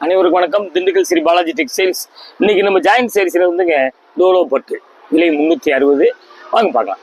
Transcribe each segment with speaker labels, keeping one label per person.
Speaker 1: அனைவருக்கும் வணக்கம். திண்டுக்கல் ஸ்ரீ பாலாஜி டெக்ஸ்டைல்ஸ். இன்னைக்கு நம்ம ஜாயின்ட் சாரீஸ்ல வந்துங்க டோலோ பட்டு விலை 360. வாங்க பார்க்கலாம்.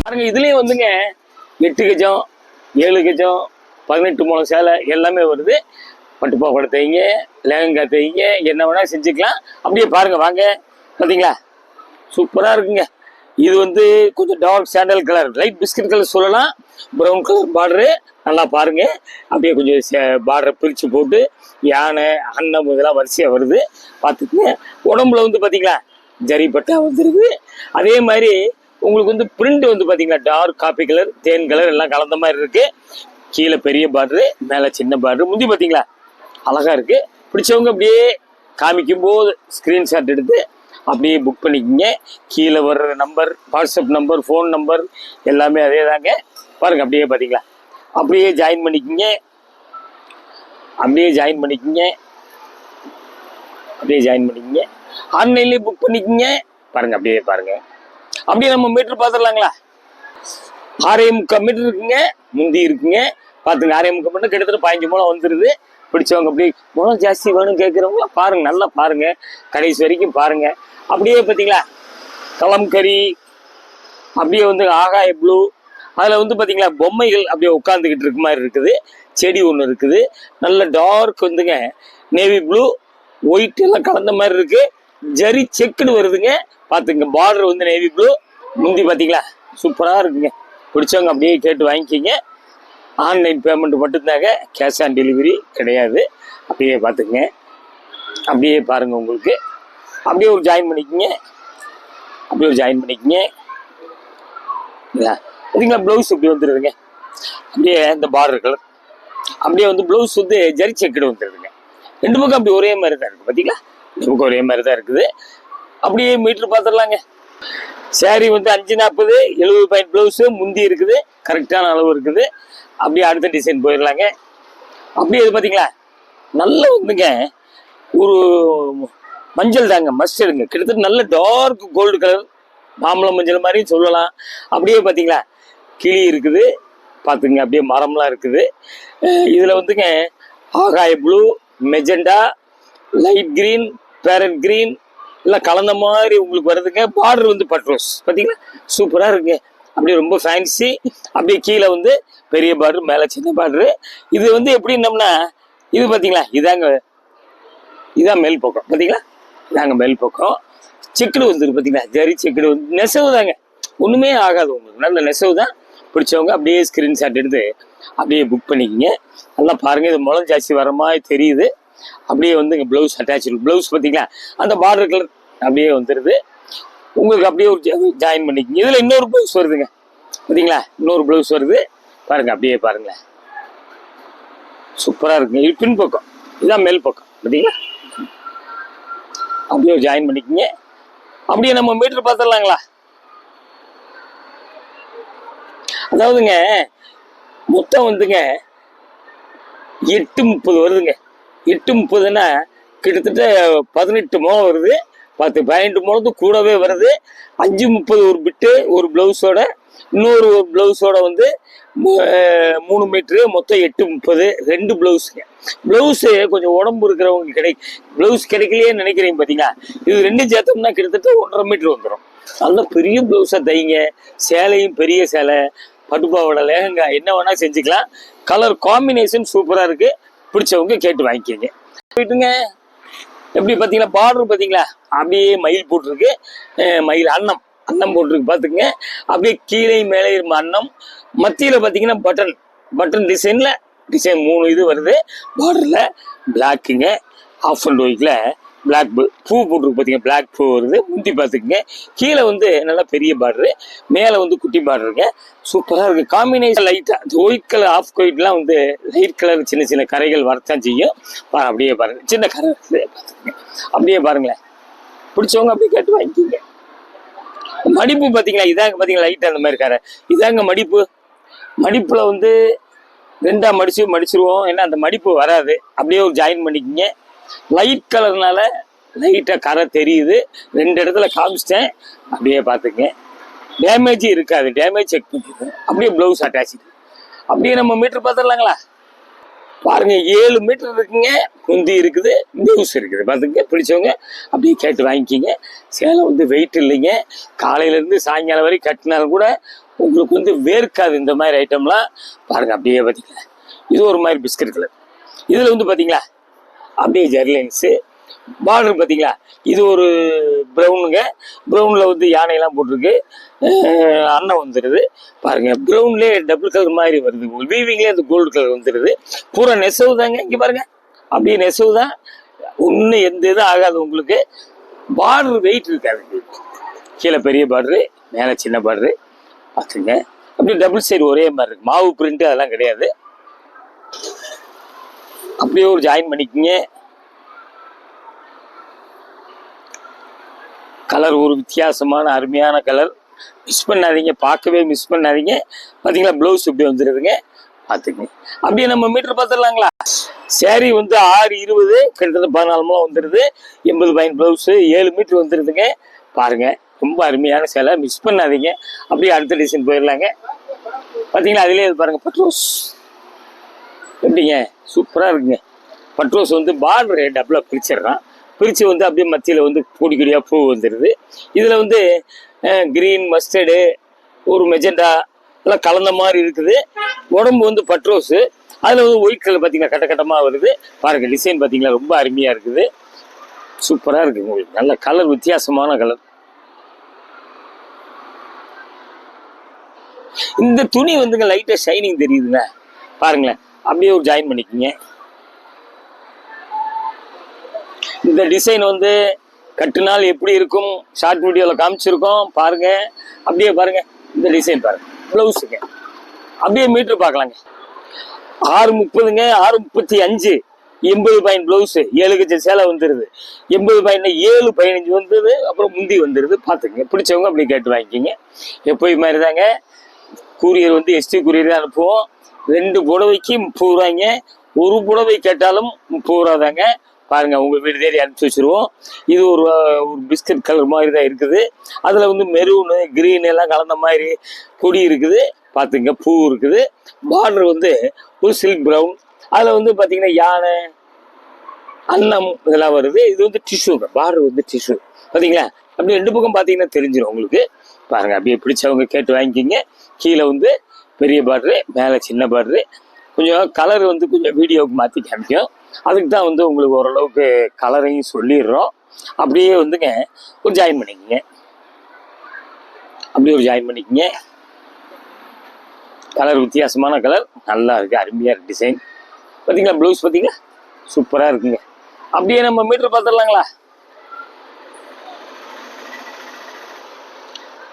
Speaker 1: பாருங்க, இதுலயும் வந்துங்க 8 கஜம் 7 கஜம் 18 முழம் சேலை எல்லாமே வருது. பட்டுப்பாவாடை தைங்க, லெஹங்கா தைங்க, என்ன வேணா செஞ்சுக்கலாம். அப்படியே பாருங்க, வாங்க. பார்த்தீங்களா, சூப்பராக இருக்குங்க. இது வந்து கொஞ்சம் dark sandal colour, light biscuit colour சொல்லலாம். ப்ரௌன் கலர் பார்டரு, நல்லா பாருங்க. அப்படியே கொஞ்சம் பார்டரை பிரித்து போட்டு யானை அன்னம் இதெல்லாம் வரிசையாக வருது. பார்த்துக்குங்க. உடம்புல வந்து பார்த்தீங்களா ஜரிப்பட்டா வந்துடுது. அதே மாதிரி உங்களுக்கு வந்து பிரிண்ட் வந்து பார்த்தீங்களா டார்க் காப்பி கலர், தேன் கலர் எல்லாம் கலந்த மாதிரி இருக்கு. கீழே பெரிய பார்டரு, மேலே சின்ன பார்டரு. முந்தி பார்த்தீங்களா அழகா இருக்கு. பிடிச்சவங்க அப்படியே காமிக்கும் போது ஸ்கிரீன்ஷாட் எடுத்து அப்படியே புக் பண்ணிக்கோங்க. கீழே வர்ற number, WhatsApp number, phone number எல்லாமே அதே தாங்க. பாருங்க, அப்படியே பார்த்தீங்களா அப்படியே ஜாயின் பண்ணிக்கோங்க. அப்படியே ஜாயின் பண்ணிக்கோங்க. அப்படியே ஜாயின் பண்ணிக்கோங்க. ஆன்லைன்லேயே புக் பண்ணிக்கோங்க. பாருங்க, அப்படியே பாருங்க. அப்படியே நம்ம மீட்டர் பார்த்துடலாங்களா. 6.25 மீட்டர் இருக்குங்க. முந்தி இருக்குங்க. பார்த்துங்க, 6.25 மீட்டர் கிட்டத்தட்ட 15 மூலம் வந்துடுது. பிடிச்சவங்க அப்படி முளம் ஜாஸ்தி வேணும் கேட்குறவங்கள பாருங்க, நல்லா பாருங்க, கடைசி வரைக்கும் பாருங்க. அப்படியே பார்த்தீங்களா கலம்கரி, அப்படியே வந்து ஆகாய ப்ளூ, அதில் வந்து பார்த்தீங்களா பொம்மைகள் அப்படியே உட்காந்துக்கிட்டு இருக்க மாதிரி இருக்குது. செடி ஒன்று இருக்குது. நல்ல டார்க் வந்துங்க நேவி ப்ளூ, ஒயிட் எல்லாம் கலந்த மாதிரி இருக்கு. ஜரி செக்குன்னு வருதுங்க. பார்த்துங்க, பார்டர் வந்து நேவி ப்ளூ. முந்தி பார்த்தீங்களா சூப்பராக இருக்குங்க. பிடிச்சவங்க அப்படியே கேட்டு வாங்கிக்கிங்க. ஆன்லைன் பேமெண்ட் மட்டும்தாங்க, கேஷ் ஆன் டெலிவரி கிடையாது. அப்படியே பார்த்துங்க, அப்படியே பாருங்கள். உங்களுக்கு அப்படியே ஒரு ஜாயின் பண்ணிக்கோங்க. அப்படியே ஒரு ஜாயின் பண்ணிக்கோங்க. பார்த்தீங்களா ப்ளவுஸ் இப்படி வந்துடுதுங்க. அப்படியே இந்த பார்டர் கலர், அப்படியே வந்து ப்ளவுஸ் வந்து ஜரி செக்கடு வந்துடுதுங்க. ரெண்டு பக்கம் அப்படி ஒரே மாதிரி தான் இருக்குது. பார்த்தீங்களா, ரெண்டு பக்கம் ஒரே மாதிரி தான் இருக்குது. அப்படியே மீட்ரு பார்த்துடலாங்க. சாரி வந்து 540 70 பாயிண்ட் ப்ளவுஸு முந்தி இருக்குது. கரெக்டான அளவு இருக்குது. அப்படியே அடுத்த டிசைன் போயிடலாங்க. அப்படியே இது பார்த்தீங்களா நல்ல வந்துங்க ஒரு மஞ்சள் தாங்க, மஸ்டர்டுங்க. கிட்டத்தட்ட நல்ல டார்க் கோல்டு கலர், மாம்பழம் மஞ்சள் மாதிரியும் சொல்லலாம். அப்படியே பார்த்தீங்களா கிளி இருக்குது. பார்த்துங்க, அப்படியே மரம்லாம் இருக்குது. இதில் வந்துங்க ஆகாய blue, magenta, light green, farad green எல்லாம் கலந்த மாதிரி உங்களுக்கு வருதுங்க. பார்டர் வந்து பட்ரோஸ் பார்த்தீங்களா சூப்பராக இருக்குங்க. அப்படியே ரொம்ப ஃபேன்சி. அப்படியே கீழே வந்து பெரிய பார்டர், மேலே சின்ன பார்டரு. இது வந்து எப்படின்னோம்னா இது பார்த்தீங்களா இதான் மேல் பக்கம். பார்த்தீங்களா, இதாங்க மேல் பக்கம். செக்குடு வந்துருக்கு. பார்த்தீங்களா ஜரி செக்குடு வந்து நெசவு தாங்க, ஒன்றுமே ஆகாது உங்களுக்கு. நல்ல நெசவு தான். பிடிச்சவங்க அப்படியே ஸ்க்ரீன்ஷாட் எடுத்து அப்படியே புக் பண்ணிக்கிங்க. நல்லா பாருங்கள், இது முளம் ஜாஸ்தி வர மாதிரி தெரியுது. அப்படியே வந்து இங்கே ப்ளவுஸ் அட்டாச்சு. ப்ளவுஸ் பார்த்தீங்களா அந்த பார்டர் கலர் அப்படியே வந்துடுது. உங்களுக்கு அப்படியே ஒரு ஜாயின் பண்ணிக்கிங்க. இதில் இன்னொரு ப்ளவுஸ் வருதுங்க. பார்த்தீங்களா, இன்னொரு ப்ளவுஸ் வருது. பாருங்க, அப்படியே பாருங்களேன், சூப்பராக இருக்குங்க. இது பின் பக்கம், இதுதான் மேல் பக்கம். பார்த்தீங்களா, அப்படியே ஜாயின் பண்ணிக்கிங்க. அப்படியே நம்ம மீட்டர் பார்த்துடலாங்களா. அதாவதுங்க மொத்தம் வந்துங்க 830 வருதுங்க. 830ன்னா கிட்டத்தட்ட 18 முழம் வருது. 10-12 முழத்துக்கு கூடவே வருது. 530 ஒரு பிட்டு ஒரு ப்ளவுஸோட, இன்னொரு ஒரு ப்ளவுஸோட வந்து 3 மீட்ரு, மொத்தம் 830. 2 ப்ளவுஸுங்க. ப்ளவுஸு கொஞ்சம் உடம்பு இருக்கிறவங்க ப்ளவுஸ் கிடைக்கலையே நினைக்கிறீங்க. பார்த்தீங்களா, இது 2 சேர்த்தோம்னா கிட்டத்தட்ட 1.5 மீட்டர் வந்துடும். நல்ல பெரிய ப்ளவுஸாக தைங்க. சேலையும் பெரிய சேலை, பட்டுப்பாவோட லேகங்கா என்ன வேணால் செஞ்சுக்கலாம். கலர் காம்பினேஷன் சூப்பராக இருக்குது. பிடிச்சவங்க கேட்டு வாங்கிக்கோங்க. போயிட்டுங்க. எப்படி பார்த்தீங்களா பார்டர் பார்த்தீங்களா அப்படியே மயில் போட்டிருக்கு. மயில் அன்னம் போட்டிருக்கு. பார்த்துக்குங்க. அப்படியே கீழே மேலே இருந்த அன்னம், மத்தியில் பார்த்தீங்கன்னா பட்டன் டிசைன் 3 இது வருது. பார்டரில் பிளாக்குங்க, ஆஃப் அண்ட் ஒயிட்டில் பிளாக் பூ போட்டிருக்கு. பார்த்தீங்கன்னா பிளாக் பூ வருது. முந்தி பார்த்துக்குங்க. கீழே வந்து நல்லா பெரிய பார்டரு, மேலே வந்து குட்டி பார்டருங்க. சூப்பராக இருக்குது. காம்பினேஷன் லைட்டாக ஒயிட் கலர், ஆஃப் ஒயிட்லாம் வந்து லைட் கலர் சின்ன சின்ன கரைகள் வரத்தான் செய்யும். அப்படியே பாருங்கள், சின்ன கரை இருக்குது. பார்த்துக்குங்க. அப்படியே பாருங்களேன். பிடிச்சவங்க அப்படியே கேட்டு வாங்கிக்கிங்க. மடிப்பு பார்த்தீங்களா, இதாங்க பார்த்தீங்களா லைட்டாக அந்த மாதிரி கரை, இதாங்க மடிப்பு. மடிப்பில் வந்து 2ஆ மடிச்சிருவோம். ஏன்னா அந்த மடிப்பு வராது. அப்படியே ஒரு ஜாயின் பண்ணிக்கிங்க. லைட் கலர்னால லைட்டாக கரை தெரியுது. 2 இடத்துல காமிச்சிட்டேன். அப்படியே பார்த்துங்க. டேமேஜ் இருக்காது. டேமேஜ் செக் பண்ணிடுங்க. அப்படியே ப்ளவுஸ் அட்டாச்சு. அப்படியே நம்ம மீட்டர் பார்த்துடலாங்களா? பாருங்க 7 மீட்டர் இருக்குங்க. முந்தி இருக்குது, ப்ளவுஸ் இருக்குது. பார்த்துங்க. பிடிச்சவங்க அப்படியே கேட்டு வாங்கிக்கிங்க. சேலை வந்து வெயிட் இல்லைங்க. காலையிலேருந்து சாயங்காலம் வரை கட்டினாலும் கூட உங்களுக்கு வந்து வேர்க்காது. இந்த மாதிரி ஐட்டம்லாம் பாருங்க. அப்படியே பார்த்தீங்களா, இது ஒரு மாதிரி பிஸ்கட் கலர். இதில் வந்து பார்த்தீங்களா அப்படியே ஜெர்லைன்ஸு பார்டர் பார்த்தீங்களா, இது ஒரு ப்ரௌனுங்க. ப்ரௌனில் வந்து யானையெல்லாம் போட்டிருக்கு. அன்னம் வந்துடுது பாருங்க. ப்ரௌன்லேயே டபுள் கலர் மாதிரி வருது. வீவிங்லேயே அந்த கோல்டு கலர் வந்துடுது. பூரா நெசவு தாங்க. இங்கே பாருங்க, அப்படியே நெசவு தான். ஒன்றும் எந்த இதுவும் ஆகாது உங்களுக்கு. பார்டர் வெயிட் இருக்காது. கீழே பெரிய பார்டரு, மேலே சின்ன பார்டரு பார்த்துங்க. அப்படியே டபுள் சைடு ஒரே மாதிரி இருக்கு. மாவு பிரிண்ட் அதெல்லாம் கிடையாது. அப்படியே ஒரு ஜாயின் பண்ணிக்கோங்க. கலர் ஒரு வித்தியாசமான அருமையான கலர். மிஸ் பண்ணாதீங்க, பார்க்கவே மிஸ் பண்ணாதீங்க. பார்த்தீங்களா ப்ளவுஸ் இப்படி வந்துடுதுங்க. பார்த்துங்க. அப்படியே நம்ம மீட்டர் பார்த்துடலாங்களா? சேரீ வந்து 620 கிட்டத்தட்ட 14 மூலம் வந்துடுது. 80 பாயிண்ட் ப்ளவுஸு 7 மீட்டர் வந்துடுதுங்க. பாருங்க, ரொம்ப அருமையான சேலை. மிஸ் பண்ணாதீங்க. அப்படியே அடுத்த டிசைன் போயிடலாங்க. பார்த்தீங்களா, அதிலே பாருங்க பட்ரோஸ் எப்படிங்க சூப்பராக இருக்குங்க. பட்ரோஸ் வந்து பார்டர் டபுளாக பிரிச்சிடுறான். பிரித்து வந்து அப்படியே மத்தியில் வந்து கொடி கொடியாக பூ வந்துடுது. இதில் வந்து கிரீன், மஸ்டர்டு, ஒரு மெஜெண்டா எல்லாம் கலந்த மாதிரி இருக்குது. உடம்பு வந்து பட்ரோஸு. அதில் வந்து ஒயிட் கலர் பார்த்தீங்கன்னா கட்ட கட்டமாக வருது. பாருங்கள் டிசைன் பார்த்தீங்களா, ரொம்ப அருமையாக இருக்குது. சூப்பராக இருக்குது உங்களுக்கு. நல்ல கலர், வித்தியாசமான கலர். இந்த துணி வந்துங்க லைட்டாக ஷைனிங் தெரியுதுங்க. பாருங்களேன். அப்படியே ஒரு ஜாயின் பண்ணிக்கோங்க. இந்த டிசைன் வந்து கட்டுனால் எப்படி இருக்கும் ஷார்ட் வீடியோவில் காமிச்சிருக்கோம். பாருங்க. அப்படியே பாருங்க. இந்த டிசைன் பாருங்க. ப்ளவுஸுங்க அப்படியே மீட்ரு பார்க்கலாங்க. 630ங்க, 635, 80 பாயிண்ட் ப்ளவுஸு, 7 கஜ சேலை வந்துடுது. 80 பாயிண்ட் 715 வந்துடுது. அப்புறம் முந்தி வந்துடுது. பார்த்துங்க. பிடிச்சவங்க அப்படி கேட்டு வாங்கிக்கிங்க. எப்போயும் மாதிரி தாங்க. கூரியர் வந்து எஸ்டி கூரியர் தான் அனுப்புவோம். 2 புடவைக்கு 30 ரூபாய்ங்க. ஒரு புடவை கேட்டாலும் 30 ரூபா தாங்க. பாருங்க, உங்க வீடு தேடி அனுப்பிச்சி வச்சிருவோம். இது ஒரு பிஸ்கட் கலர் மாதிரி தான் இருக்குது. அதுல வந்து மெரூனு, கிரீன் எல்லாம் கலந்த மாதிரி கொடி இருக்குது. பார்த்துங்க. பூ இருக்குது. பார்டர் வந்து ஒரு சில்க் ப்ரௌன். அதில் வந்து பார்த்தீங்கன்னா யானை, அன்னம் இதெல்லாம் வருது. இது வந்து டிஷ்யூங்க. பார்டர் வந்து டிஷ்யூ. பார்த்தீங்களா, அப்படி 2 பக்கம் பார்த்தீங்கன்னா தெரிஞ்சிடும் உங்களுக்கு. பாருங்க. அப்படியே பிடிச்சவங்க கேட்டு வாங்கிக்கிங்க. கீழே வந்து பெரிய பார்டரு, மேலே சின்ன பார்டரு. கொஞ்சம் கலர் வந்து கொஞ்சம் வீடியோவுக்கு மாற்றி காமிக்கும். அதுக்கு தான் வந்து உங்களுக்கு ஓரளவுக்கு கலரையும் சொல்லிடுறோம். அப்படியே வந்துங்க ஒரு ஜாயின் பண்ணிக்கோங்க. அப்படியே ஒரு ஜாயின் பண்ணிக்கோங்க. கலர் வித்தியாசமான கலர், நல்லா இருக்குது. அருமையாக இருக்குது டிசைன். பார்த்தீங்களா, ப்ளவுஸ் பார்த்தீங்களா, சூப்பராக இருக்குங்க. அப்படியே நம்ம மீட்டர் பார்த்துடலாங்களா?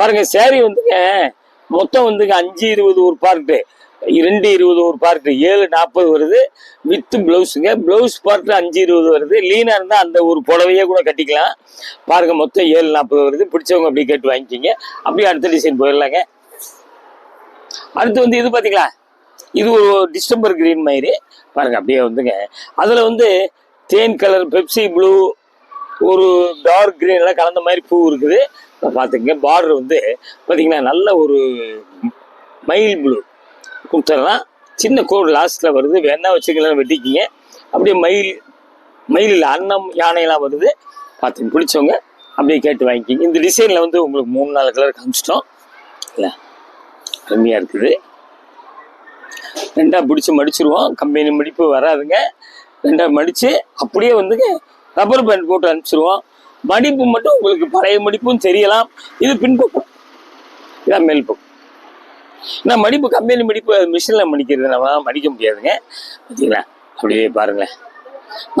Speaker 1: பாருங்க. சேரீ வந்துங்க மொத்தம் வந்துங்க 520 ஒரு பார்ட்டு, 220 ஒரு பார்ட்டு, 740 வருது. வித்து ப்ளவுஸுங்க. ப்ளவுஸ் பார்ட்டு 520 வருது. லீனாக இருந்தால் அந்த ஒரு புடவையே கூட கட்டிக்கலாம். பாருங்க, மொத்தம் 740 வருது. பிடிச்சவங்க அப்படியே கேட்டு வாங்கிக்கிங்க. அப்படியே அடுத்த டிசைன் போயிடலாங்க. அடுத்து வந்து இது பார்த்தீங்களா, இது ஒரு டிஸ்டம்பர் கிரீன் மாதிரி. பாருங்க. அப்படியே வந்துங்க அதில் வந்து தேன் கலர், பெப்சி ப்ளூ, ஒரு டார்க் கிரீன் எல்லாம் கலந்த மாதிரி பூ இருக்குது. பார்த்துங்க. பார்டர் வந்து பார்த்தீங்கன்னா நல்ல ஒரு மயில் ப்ளூ கொடுத்துட்றான். சின்ன கோடு லாஸ்ட்டில் வருது. வேணா வச்சுக்கலாம், வெட்டிக்கிங்க. அப்படியே மயிலில் அன்னம், யானையெல்லாம் வருது. பார்த்துங்க. பிடிச்சவங்க அப்படியே கேட்டு வாங்கிக்கிங்க. இந்த டிசைனில் வந்து உங்களுக்கு 3-4 கலர் காமிச்சிட்டோம். இல்லை, கம்மியாக இருக்குது. 2ஆக பிடிச்சி மடிச்சிருவோம். கம்பெனி மடிப்பு வராதுங்க. 2ஆக மடித்து அப்படியே வந்துங்க ரப்பர் பேண்ட் போட்டு அனுப்பிச்சிருவோம். மடிப்பு மட்டும் உங்களுக்கு பழைய மடிப்பும் தெரியலாம். இது பின்பக்கம், இதான் மேல் பக்கம். ஏன்னா மடிப்பு கம்பெனி மடிப்பு மிஷினில் மடிக்கிறது நம்ம மடிக்க முடியாதுங்க. பார்த்தீங்களா, அப்படியே பாருங்களேன்.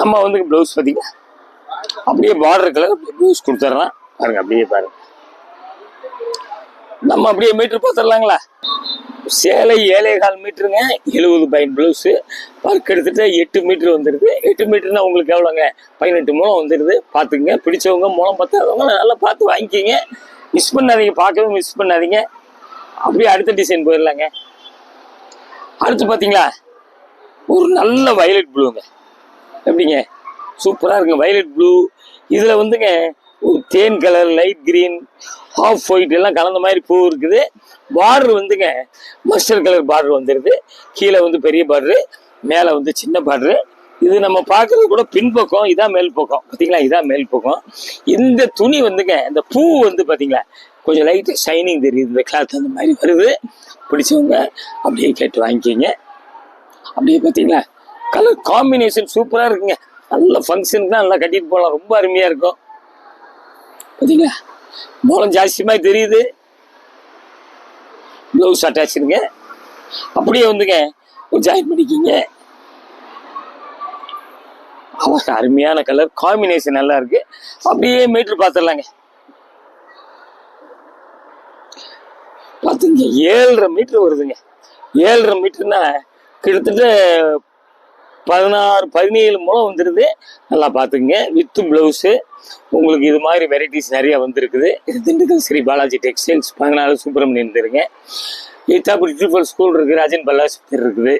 Speaker 1: நம்ம வந்து ப்ளவுஸ் பார்த்தீங்களா, அப்படியே பார்டர் கலர் ப்ளவுஸ் கொடுத்துட்றலாம். பாருங்க. அப்படியே பாருங்க. நம்ம அப்படியே மீட்டர் பார்த்துடலாங்களா? சேலை 7.25 மீட்டருங்க. 70 பாயிண்ட் ப்ளவுஸு. பார்க்க எடுத்துகிட்டு 8 மீட்ரு வந்துடுது. 8 மீட்டர்னா உங்களுக்கு எவ்வளோங்க, 18 மூலம் வந்துடுது. பார்த்துக்குங்க. பிடிச்சவங்க, மூலம் பார்த்தாதவங்க நல்லா பார்த்து வாங்கிக்கிங்க. மிஸ் பண்ணாதீங்க, பார்க்கவே மிஸ் பண்ணாதீங்க. அப்படியே அடுத்த டிசைன் போயிடலாங்க. அடுத்து பார்த்தீங்களா, ஒரு நல்ல வயலட் ப்ளூங்க. எப்படிங்க, சூப்பராக இருக்குங்க. வயலட் ப்ளூ இதில் வந்துங்க ஒரு தேன் colour, light green, off white எல்லாம் கலந்த மாதிரி பூ இருக்குது. பார்டர் வந்துங்க மஸ்டர்ட் கலர் பார்டர் வந்துடுது. கீழே வந்து பெரிய பார்டரு, மேலே வந்து சின்ன பார்டரு. இது நம்ம பார்க்கறது கூட பின்பக்கம், இதான் மேல் பக்கம். பார்த்தீங்களா, இதான் மேல் பக்கம். இந்த துணி வந்துங்க, இந்த பூ வந்து பார்த்தீங்களா கொஞ்சம் லைட்டு ஷைனிங் தெரியுது. இந்த கிளாத் அந்த மாதிரி வருது. பிடிச்சவங்க அப்படியே கேட்டு வாங்கிக்கிங்க. அப்படியே பார்த்தீங்களா கலர் காம்பினேஷன் சூப்பராக இருக்குங்க. நல்ல ஃபங்க்ஷனுக்கு தான் நல்லா கட்டிட்டு போகலாம். ரொம்ப அருமையாக இருக்கும். பார்த்தீங்களா, மூலம் ஜாஸ்தி மாதிரி தெரியுது. ப்ளவுஸ் அட்டாச்சுங்க. அப்படியே வந்துங்க ஜாயின் பண்ணிக்கிங்க. அவ்வளோ அருமையான கலர் காம்பினேஷன் நல்லா இருக்கு. அப்படியே மீட்டர் பார்த்துடலாங்க. பார்த்துங்க 7.5 மீட்டர் வருதுங்க. 7.5 மீட்டர்னா கிட்டத்தட்ட 16-17 முழம் வந்துடுது. நல்லா பார்த்துங்க. வித்து பிளவுஸு உங்களுக்கு இது மாதிரி வெரைட்டிஸ் நிறைய வந்திருக்குது. இது திண்டுக்கல் ஸ்ரீ பாலாஜி டெக்ஸ்டைல்ஸ் 14 சுப்பிரமணியன் இருக்குங்க. ஈத்தாப்பூர் ட்ரிபிள் ஸ்கூல் இருக்குது. ராஜன் பல்லாஸ்பத்திரி இருக்குது.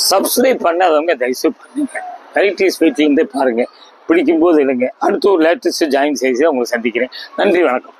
Speaker 1: சப்ஸ்கிரைப் பண்ணாதவங்க தயவுசெய்து பண்ணுங்க. வெரைட்டிஸ் வெயிட்டிங் பாருங்க. பிடிக்கும் போது இல்லைங்க. அடுத்த ஒரு லேட்டஸ்ட் ஜாயின் சைஸை உங்களை சந்திக்கிறேன். நன்றி, வணக்கம்.